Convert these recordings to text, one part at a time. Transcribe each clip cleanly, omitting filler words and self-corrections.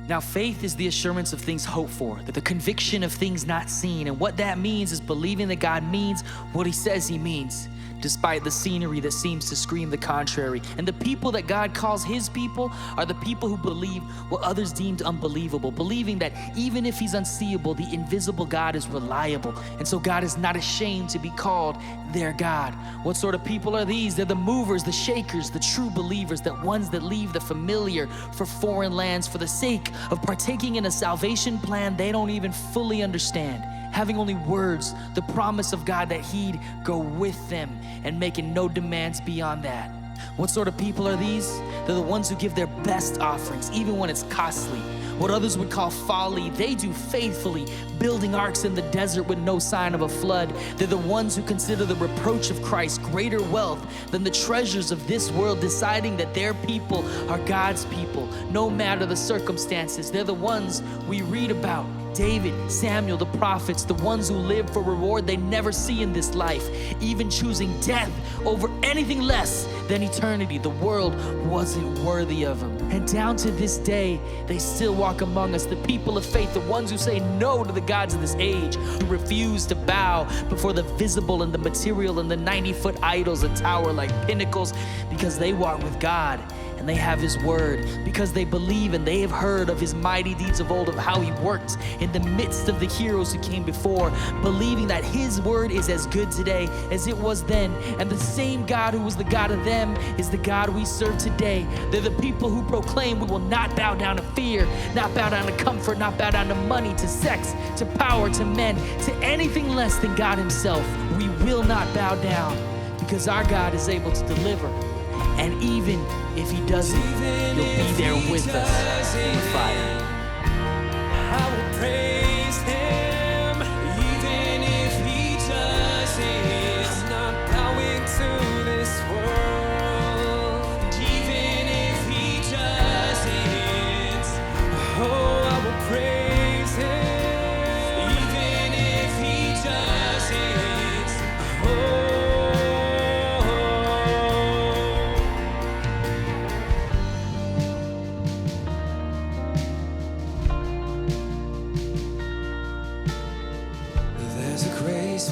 Now, faith is the assurance of things hoped for, the conviction of things not seen. And what that means is believing that God means what he says he means, despite the scenery that seems to scream the contrary. And the people that God calls his people are the people who believe what others deemed unbelievable, believing that even if he's unseeable, the invisible God is reliable. And so God is not ashamed to be called their God. What sort of people are these? They're the movers, the shakers, the true believers, the ones that leave the familiar for foreign lands for the sake of partaking in a salvation plan they don't even fully understand, having only words, the promise of God that he'd go with them, and making no demands beyond that. What sort of people are these? They're the ones who give their best offerings, even when it's costly. What others would call folly, they do faithfully, building arks in the desert with no sign of a flood. They're the ones who consider the reproach of Christ greater wealth than the treasures of this world, deciding that their people are God's people, no matter the circumstances. They're the ones we read about. David, Samuel, the prophets, the ones who live for reward they never see in this life, even choosing death over anything less than eternity. The world wasn't worthy of them. And down to this day, they still walk among us, the people of faith, the ones who say no to the gods of this age, who refuse to bow before the visible and the material and the 90-foot idols that tower like pinnacles, because they walk with God and they have his word, because they believe and they have heard of his mighty deeds of old, of how he worked in the midst of the heroes who came before, believing that his word is as good today as it was then, and the same God who was the God of them is the God we serve today. They're the people who proclaim we will not bow down to fear, not bow down to comfort, not bow down to money, to sex, to power, to men, to anything less than God himself. We will not bow down, because our God is able to deliver. And even if he doesn't, he'll be there with us in the fire. I will praise him, even if he doesn't. I'm not bowing to this world, even if he doesn't. Oh, I will praise him, even if he doesn't. Oh.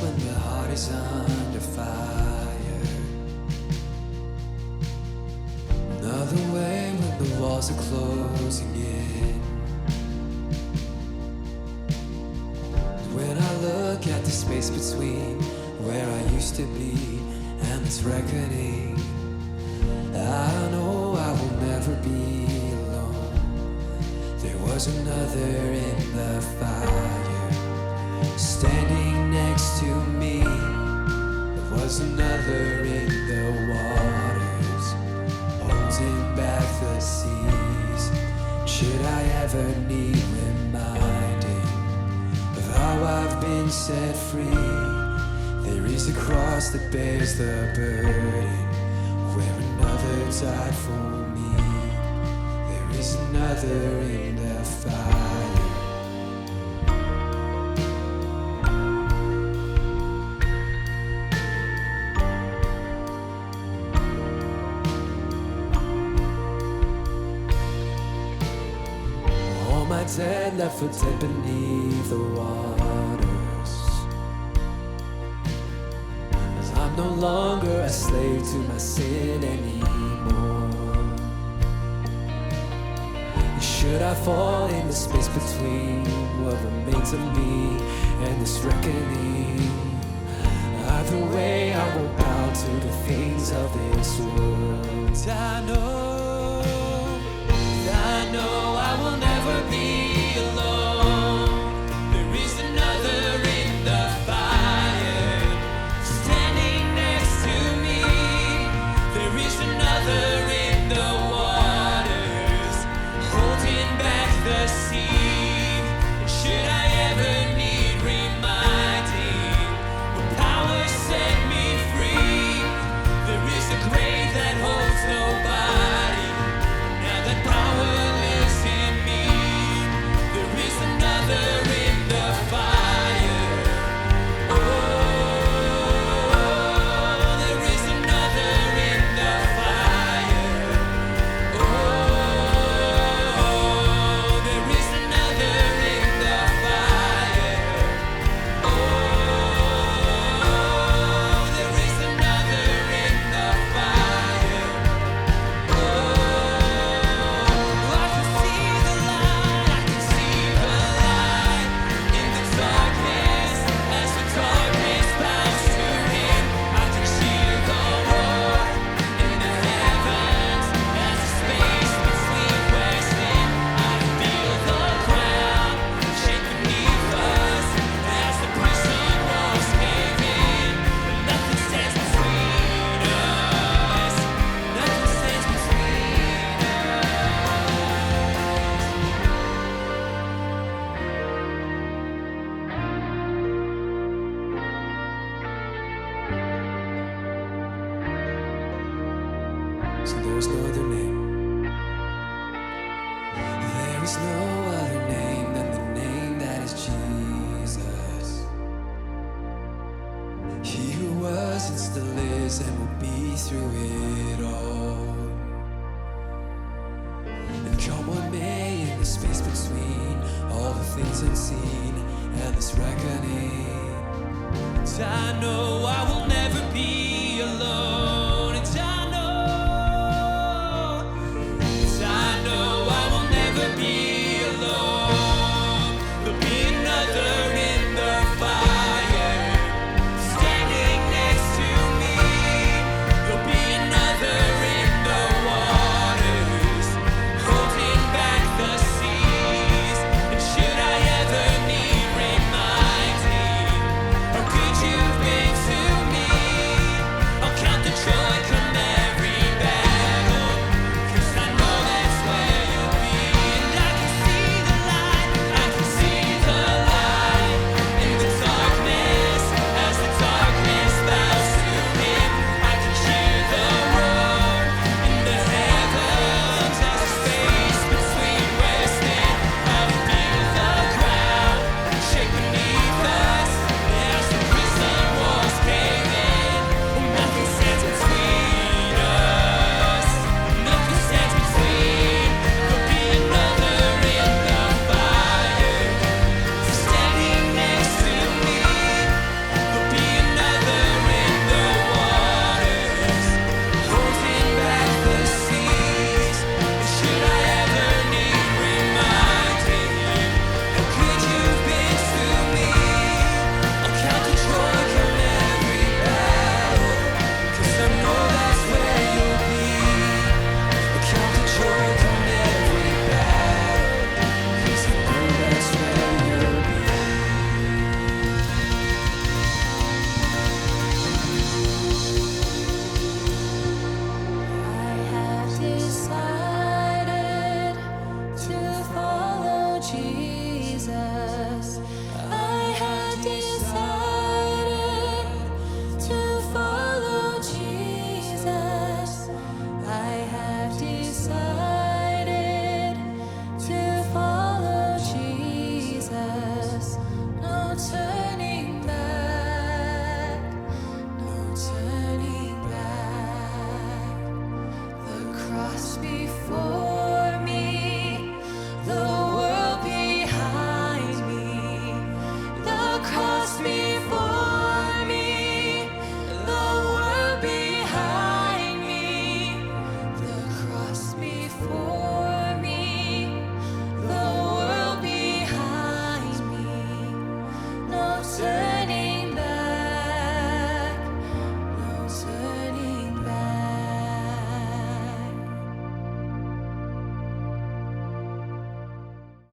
When the heart is under fire, another way when the walls are closing in. When I look at the space between where I used to be and this reckoning, I know I will never be alone. There was another in the fire, standing next to me. There was another in the waters, holding back the seas. Should I ever need reminding of how I've been set free, there is a cross that bears the burden, where another died for me. There is another in the fire. My dead left for dead beneath the waters, 'cause I'm no longer a slave to my sin anymore. And should I fall in the space between what remains of me and this reckoning, either way I won't bow to the things of this world. I know I will never be alone. There is another in the fire, standing next to me. There is another in the waters, holding back the sea. Should I ever need reminding, when power set me free, there is a grave that holds nobody. So there's no other name. There is no other name than the name that is Jesus. He who was and still is and will be through it all. And come what may in the space between all the things unseen and this reckoning, and I know I will